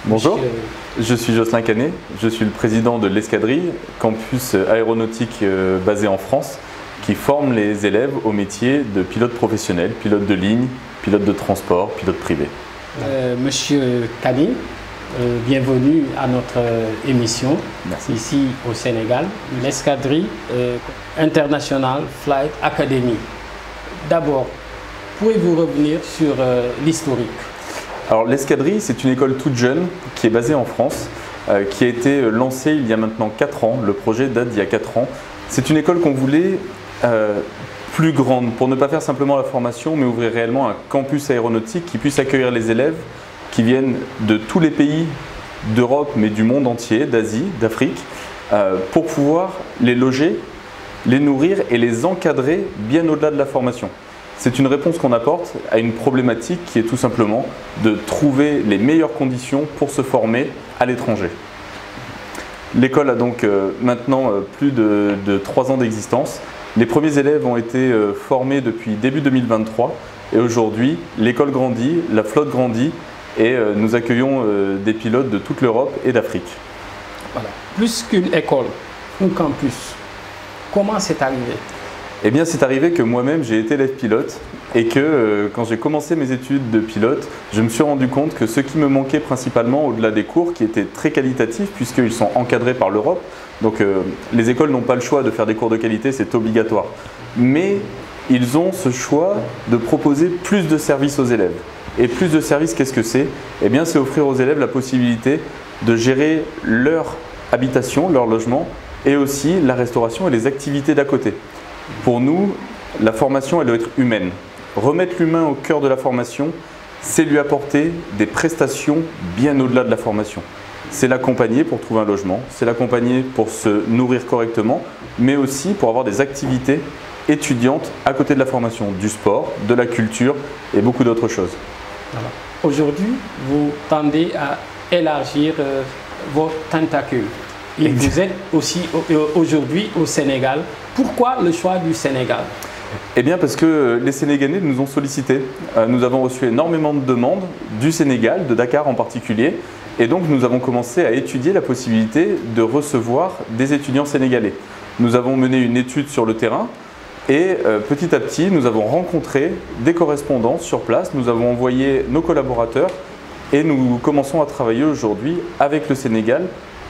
Bonjour, je suis Jocelyn Canet, je suis le président de l'Escadrille, campus aéronautique basé en France, qui forme les élèves au métier de pilote professionnel, pilote de ligne, pilote de transport, pilote privé. Monsieur Canet, bienvenue à notre émission. Merci. Ici au Sénégal, l'Escadrille International Flight Academy. D'abord, pouvez-vous revenir sur l'historique? Alors l'Escadrille, c'est une école toute jeune qui est basée en France, qui a été lancée il y a maintenant 4 ans. Le projet date d'il y a 4 ans. C'est une école qu'on voulait plus grande, pour ne pas faire simplement la formation, mais ouvrir réellement un campus aéronautique qui puisse accueillir les élèves qui viennent de tous les pays d'Europe, mais du monde entier, d'Asie, d'Afrique, pour pouvoir les loger, les nourrir et les encadrer bien au-delà de la formation. C'est une réponse qu'on apporte à une problématique qui est tout simplement de trouver les meilleures conditions pour se former à l'étranger. L'école a donc maintenant plus de 3 ans d'existence. Les premiers élèves ont été formés depuis début 2023 et aujourd'hui l'école grandit, la flotte grandit et nous accueillons des pilotes de toute l'Europe et d'Afrique. Voilà. Plus qu'une école, un campus, comment c'est arrivé? Eh bien, c'est arrivé que moi-même, j'ai été élève pilote et que quand j'ai commencé mes études de pilote, je me suis rendu compte que ce qui me manquait principalement, au-delà des cours, qui étaient très qualitatifs puisqu'ils sont encadrés par l'Europe, donc les écoles n'ont pas le choix de faire des cours de qualité, c'est obligatoire. Mais ils ont ce choix de proposer plus de services aux élèves. Et plus de services, qu'est-ce que c'est? Eh bien, c'est offrir aux élèves la possibilité de gérer leur habitation, leur logement, et aussi la restauration et les activités d'à côté. Pour nous, la formation, elle doit être humaine. Remettre l'humain au cœur de la formation, c'est lui apporter des prestations bien au-delà de la formation. C'est l'accompagner pour trouver un logement, c'est l'accompagner pour se nourrir correctement, mais aussi pour avoir des activités étudiantes à côté de la formation, du sport, de la culture et beaucoup d'autres choses. Voilà. Aujourd'hui, vous tendez à élargir vos tentacules. Et vous êtes aussi aujourd'hui au Sénégal. Pourquoi le choix du Sénégal? Eh bien parce que les Sénégalais nous ont sollicités. Nous avons reçu énormément de demandes du Sénégal, de Dakar en particulier. Et donc nous avons commencé à étudier la possibilité de recevoir des étudiants sénégalais. Nous avons mené une étude sur le terrain et petit à petit nous avons rencontré des correspondants sur place. Nous avons envoyé nos collaborateurs et nous commençons à travailler aujourd'hui avec le Sénégal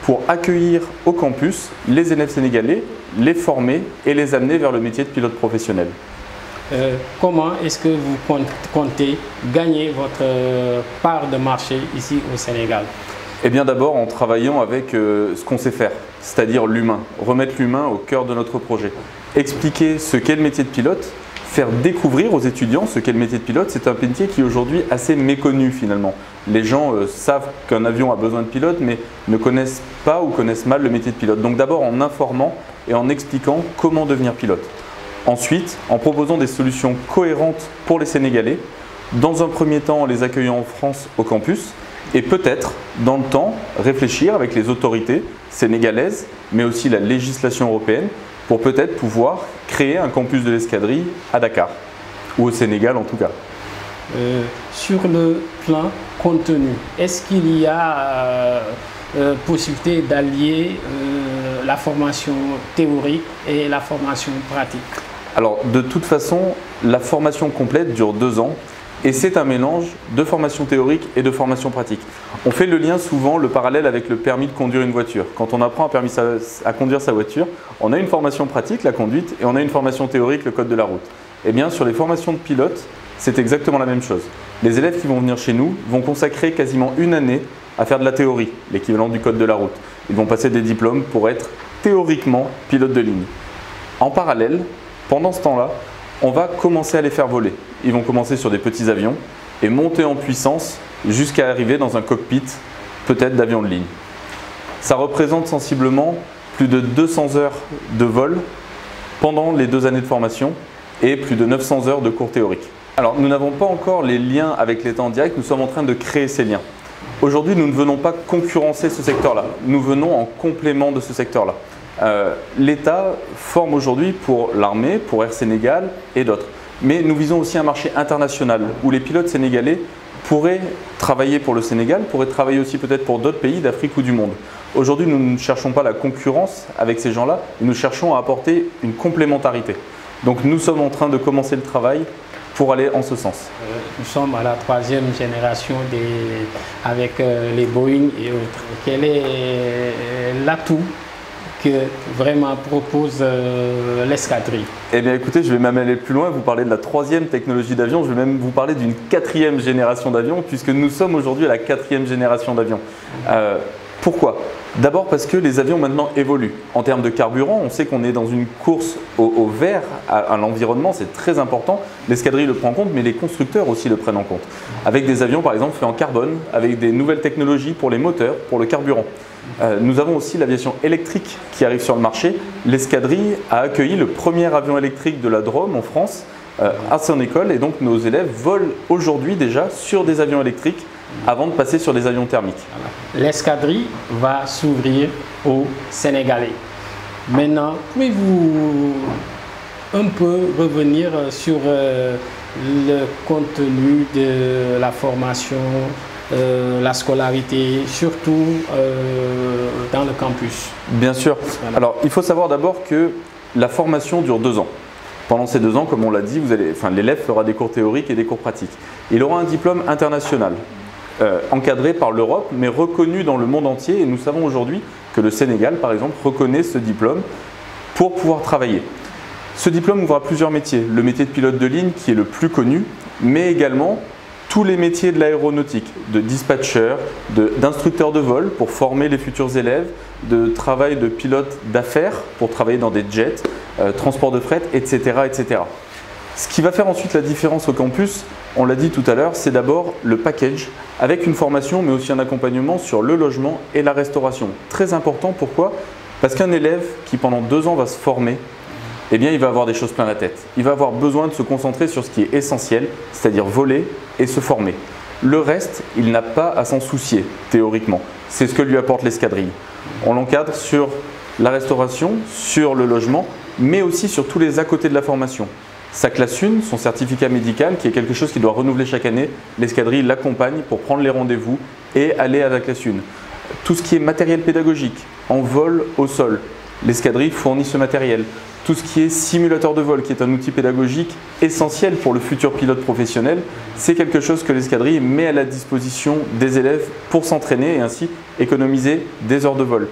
pour accueillir au campus les élèves sénégalais, les former et les amener vers le métier de pilote professionnel. Comment est-ce que vous comptez gagner votre part de marché ici au Sénégal? Eh bien d'abord en travaillant avec ce qu'on sait faire, c'est-à-dire l'humain. Remettre l'humain au cœur de notre projet. Expliquer ce qu'est le métier de pilote, faire découvrir aux étudiants ce qu'est le métier de pilote. C'est un métier qui est aujourd'hui assez méconnu finalement. Les gens savent qu'un avion a besoin de pilote mais ne connaissent pas ou connaissent mal le métier de pilote. Donc d'abord en informant et en expliquant comment devenir pilote. Ensuite, en proposant des solutions cohérentes pour les Sénégalais. Dans un premier temps, en les accueillant en France au campus et peut-être, dans le temps, réfléchir avec les autorités sénégalaises mais aussi la législation européenne pour peut-être pouvoir créer un campus de l'Escadrille à Dakar ou au Sénégal en tout cas. Sur le plan contenu, est-ce qu'il y a possibilité d'allier la formation théorique et la formation pratique? Alors de toute façon, la formation complète dure 2 ans et c'est un mélange de formation théorique et de formation pratique. On fait le lien souvent, le parallèle avec le permis de conduire une voiture. Quand on apprend à conduire sa voiture, on a une formation pratique, la conduite, et on a une formation théorique, le code de la route. Eh bien sur les formations de pilote, c'est exactement la même chose. Les élèves qui vont venir chez nous vont consacrer quasiment 1 année à faire de la théorie, l'équivalent du code de la route. Ils vont passer des diplômes pour être théoriquement pilote de ligne. En parallèle, pendant ce temps-là, on va commencer à les faire voler. Ils vont commencer sur des petits avions et monter en puissance jusqu'à arriver dans un cockpit, peut-être d'avion de ligne. Ça représente sensiblement plus de 200 heures de vol pendant les 2 années de formation et plus de 900 heures de cours théoriques. Alors, nous n'avons pas encore les liens avec l'État en direct, nous sommes en train de créer ces liens. Aujourd'hui, nous ne venons pas concurrencer ce secteur-là, nous venons en complément de ce secteur-là. L'État forme aujourd'hui pour l'armée, pour Air Sénégal et d'autres. Mais nous visons aussi un marché international où les pilotes sénégalais pourraient travailler pour le Sénégal pourrait travailler aussi peut-être pour d'autres pays d'Afrique ou du monde. Aujourd'hui, nous ne cherchons pas la concurrence avec ces gens-là, nous cherchons à apporter une complémentarité. Donc nous sommes en train de commencer le travail pour aller en ce sens. Nous sommes à la 3e génération avec les Boeing et autres. Quel est l'atout que vraiment propose l'escadrille? Eh bien écoutez, je vais même aller plus loin, vous parlez de la 3e technologie d'avion, je vais même vous parler d'une 4e génération d'avions, puisque nous sommes aujourd'hui à la 4e génération d'avions. Pourquoi? D'abord parce que les avions maintenant évoluent. En termes de carburant, on sait qu'on est dans une course au vert, à l'environnement, c'est très important. L'escadrille le prend en compte, mais les constructeurs aussi le prennent en compte. Avec des avions par exemple faits en carbone, avec des nouvelles technologies pour les moteurs, pour le carburant. Nous avons aussi l'aviation électrique qui arrive sur le marché. L'escadrille a accueilli le premier avion électrique de la Drôme en France à son école, et donc nos élèves volent aujourd'hui déjà sur des avions électriques avant de passer sur des avions thermiques. L'escadrille va s'ouvrir aux Sénégalais. Maintenant, pouvez-vous un peu revenir sur le contenu de la formation, la scolarité, surtout dans le campus? Bien sûr. Voilà. Alors, il faut savoir d'abord que la formation dure 2 ans. Pendant ces 2 ans, comme on l'a dit, l'élève fera des cours théoriques et des cours pratiques. Il aura un diplôme international. Encadré par l'Europe, mais reconnu dans le monde entier. Et nous savons aujourd'hui que le Sénégal, par exemple, reconnaît ce diplôme pour pouvoir travailler. Ce diplôme ouvre à plusieurs métiers. Le métier de pilote de ligne, qui est le plus connu, mais également tous les métiers de l'aéronautique, de dispatcher, d'instructeur de vol pour former les futurs élèves, de travail de pilote d'affaires pour travailler dans des jets, transport de fret, etc., etc. Ce qui va faire ensuite la différence au campus, on l'a dit tout à l'heure, c'est d'abord le package avec une formation mais aussi un accompagnement sur le logement et la restauration. Très important, pourquoi? Parce qu'un élève qui pendant 2 ans va se former, eh bien il va avoir des choses plein la tête. Il va avoir besoin de se concentrer sur ce qui est essentiel, c'est-à-dire voler et se former. Le reste, il n'a pas à s'en soucier théoriquement. C'est ce que lui apporte l'escadrille. On l'encadre sur la restauration, sur le logement, mais aussi sur tous les à côté de la formation. Sa classe 1, son certificat médical, qui est quelque chose qu'il doit renouveler chaque année, l'escadrille l'accompagne pour prendre les rendez-vous et aller à la classe 1. Tout ce qui est matériel pédagogique, en vol au sol, l'escadrille fournit ce matériel. Tout ce qui est simulateur de vol, qui est un outil pédagogique essentiel pour le futur pilote professionnel, c'est quelque chose que l'escadrille met à la disposition des élèves pour s'entraîner et ainsi économiser des heures de vol.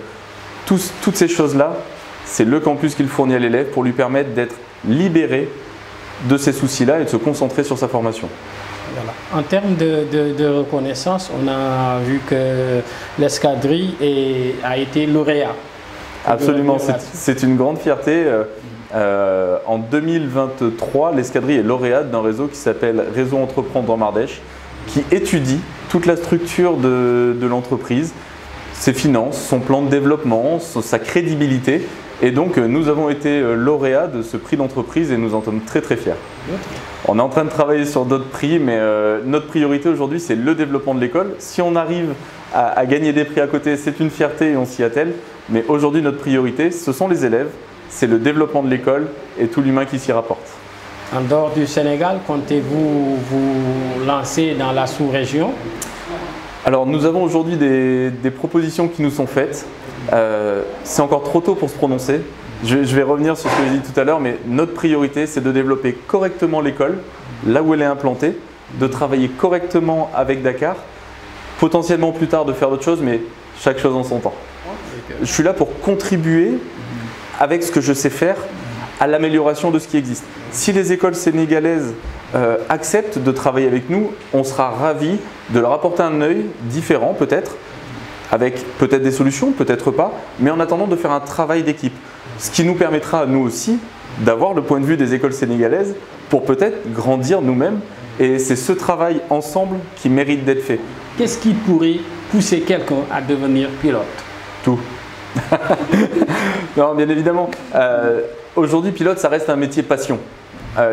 Toutes ces choses-là, c'est le campus qu'il fournit à l'élève pour lui permettre d'être libéré de ces soucis-là et de se concentrer sur sa formation. Voilà. En termes de reconnaissance, on a vu que l'escadrille a été lauréat. Absolument, c'est une grande fierté. En 2023, l'escadrille est lauréate d'un réseau qui s'appelle Réseau Entreprendre en Ardèche, qui étudie toute la structure de l'entreprise, ses finances, son plan de développement, sa crédibilité. Et donc, nous avons été lauréats de ce prix d'entreprise et nous en sommes très très fiers. On est en train de travailler sur d'autres prix, mais notre priorité aujourd'hui, c'est le développement de l'école. Si on arrive à gagner des prix à côté, c'est une fierté et on s'y attelle. Mais aujourd'hui, notre priorité, ce sont les élèves, c'est le développement de l'école et tout l'humain qui s'y rapporte. En dehors du Sénégal, comptez-vous vous lancer dans la sous-région? Alors, nous avons aujourd'hui des propositions qui nous sont faites. C'est encore trop tôt pour se prononcer. Je vais revenir sur ce que j'ai dit tout à l'heure, mais notre priorité, c'est de développer correctement l'école, là où elle est implantée, de travailler correctement avec Dakar, potentiellement plus tard de faire d'autres choses, mais chaque chose en son temps. Je suis là pour contribuer avec ce que je sais faire à l'amélioration de ce qui existe. Si les écoles sénégalaises acceptent de travailler avec nous, on sera ravis de leur apporter un œil différent peut-être, avec peut-être des solutions, peut-être pas, mais en attendant de faire un travail d'équipe. Ce qui nous permettra à nous aussi d'avoir le point de vue des écoles sénégalaises pour peut-être grandir nous-mêmes. Et c'est ce travail ensemble qui mérite d'être fait. Qu'est-ce qui pourrait pousser quelqu'un à devenir pilote? Tout. Non, bien évidemment. Aujourd'hui, pilote, ça reste un métier passion.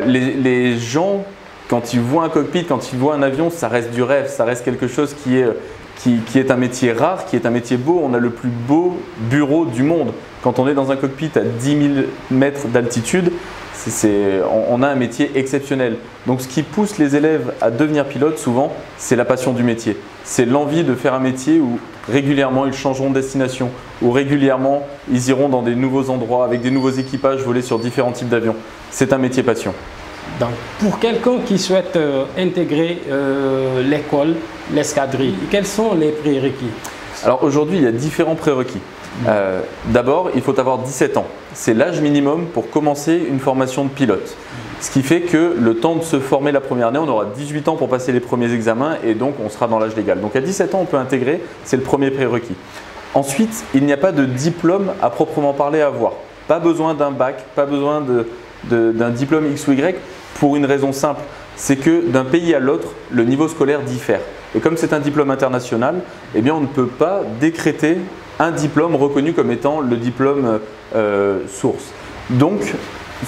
Les gens, quand ils voient un cockpit, quand ils voient un avion, ça reste du rêve, ça reste quelque chose qui qui est un métier rare, qui est un métier beau. On a le plus beau bureau du monde. Quand on est dans un cockpit à 10 000 mètres d'altitude, on a un métier exceptionnel. Donc ce qui pousse les élèves à devenir pilotes souvent, c'est la passion du métier. C'est l'envie de faire un métier où régulièrement ils changeront de destination, où régulièrement ils iront dans des nouveaux endroits avec des nouveaux équipages voler sur différents types d'avions. C'est un métier passion. Donc, pour quelqu'un qui souhaite intégrer l'école, l'escadrille, quels sont les prérequis? Alors aujourd'hui, il y a différents prérequis. D'abord, il faut avoir 17 ans. C'est l'âge minimum pour commencer une formation de pilote. Ce qui fait que le temps de se former la première année, on aura 18 ans pour passer les premiers examens et donc on sera dans l'âge légal. Donc à 17 ans, on peut intégrer, c'est le premier prérequis. Ensuite, il n'y a pas de diplôme à proprement parler à avoir. Pas besoin d'un bac, pas besoin d'un diplôme X ou Y pour une raison simple. C'est que d'un pays à l'autre, le niveau scolaire diffère. Et comme c'est un diplôme international, eh bien on ne peut pas décréter un diplôme reconnu comme étant le diplôme source. Donc,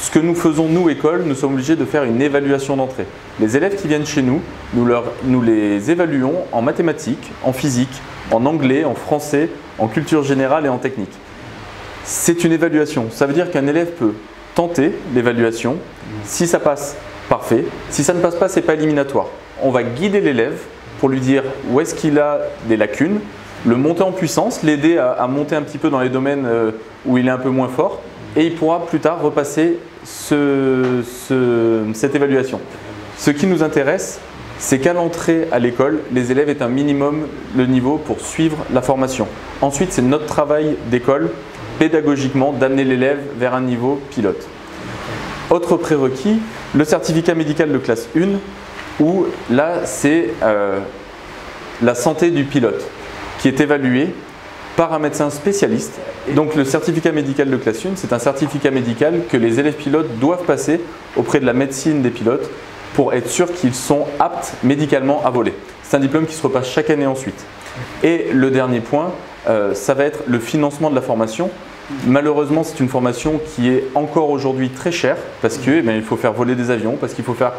ce que nous faisons, nous, école, nous sommes obligés de faire une évaluation d'entrée. Les élèves qui viennent chez nous, nous les évaluons en mathématiques, en physique, en anglais, en français, en culture générale et en technique. C'est une évaluation. Ça veut dire qu'un élève peut tenter l'évaluation. Si ça passe, parfait. Si ça ne passe pas, ce n'est pas éliminatoire. On va guider l'élève pour lui dire où est-ce qu'il a des lacunes, le monter en puissance, l'aider à monter un petit peu dans les domaines où il est un peu moins fort et il pourra plus tard repasser cette évaluation. Ce qui nous intéresse, c'est qu'à l'entrée à l'école, les élèves aient un minimum le niveau pour suivre la formation. Ensuite, c'est notre travail d'école, pédagogiquement, d'amener l'élève vers un niveau pilote. Autre prérequis, le certificat médical de classe 1, où là, c'est la santé du pilote qui est évaluée par un médecin spécialiste. Et donc le certificat médical de classe 1, c'est un certificat médical que les élèves pilotes doivent passer auprès de la médecine des pilotes pour être sûr qu'ils sont aptes médicalement à voler. C'est un diplôme qui se repasse chaque année ensuite. Et le dernier point, ça va être le financement de la formation. Malheureusement, c'est une formation qui est encore aujourd'hui très chère parce qu'il faut faire voler des avions, parce qu'il faut faire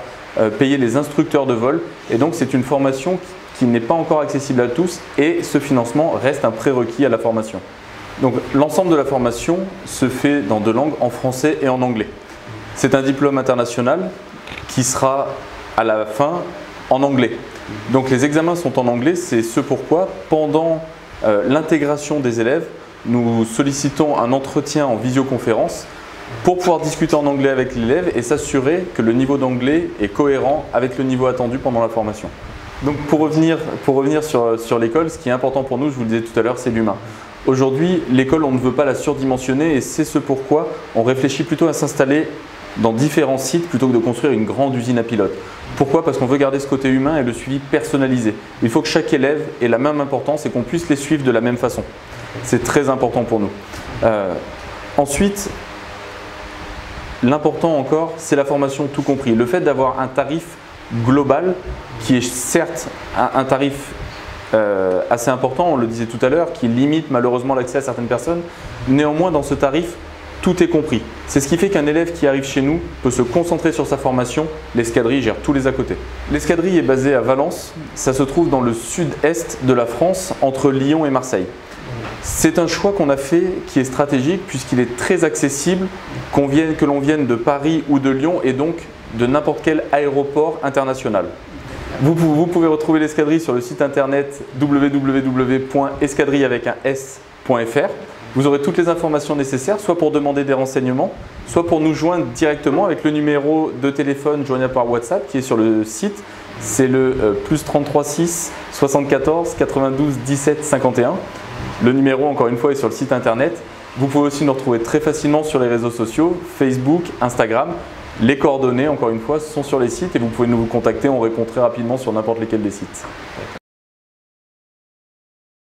payer les instructeurs de vol. Et donc, c'est une formation qui n'est pas encore accessible à tous et ce financement reste un prérequis à la formation. Donc, l'ensemble de la formation se fait dans deux langues, en français et en anglais. C'est un diplôme international qui sera à la fin en anglais. Donc, les examens sont en anglais, c'est ce pourquoi pendant l'intégration des élèves, nous sollicitons un entretien en visioconférence pour pouvoir discuter en anglais avec l'élève et s'assurer que le niveau d'anglais est cohérent avec le niveau attendu pendant la formation. Donc pour revenir sur l'école, ce qui est important pour nous, je vous le disais tout à l'heure, c'est l'humain. Aujourd'hui, l'école, on ne veut pas la surdimensionner et c'est ce pourquoi on réfléchit plutôt à s'installer dans différents sites plutôt que de construire une grande usine à pilotes. Pourquoi? Parce qu'on veut garder ce côté humain et le suivi personnalisé. Il faut que chaque élève ait la même importance et qu'on puisse les suivre de la même façon. C'est très important pour nous. Ensuite, l'important encore, c'est la formation tout compris. Le fait d'avoir un tarif global qui est certes un tarif assez important, on le disait tout à l'heure, qui limite malheureusement l'accès à certaines personnes. Néanmoins, dans ce tarif, tout est compris. C'est ce qui fait qu'un élève qui arrive chez nous peut se concentrer sur sa formation. L'escadrille gère tous les à côté. L'escadrille est basée à Valence. Ça se trouve dans le sud-est de la France, entre Lyon et Marseille. C'est un choix qu'on a fait qui est stratégique puisqu'il est très accessible, que l'on vienne de Paris ou de Lyon et donc de n'importe quel aéroport international. Vous pouvez retrouver l'escadrille sur le site internet www.escadrille.fr. Vous aurez toutes les informations nécessaires, soit pour demander des renseignements, soit pour nous joindre directement avec le numéro de téléphone joignable par WhatsApp qui est sur le site. C'est le +33 6 74 92 17 51. Le numéro, encore une fois, est sur le site internet. Vous pouvez aussi nous retrouver très facilement sur les réseaux sociaux, Facebook, Instagram. Les coordonnées, encore une fois, sont sur les sites et vous pouvez nous contacter. On répond très rapidement sur n'importe lesquels des sites.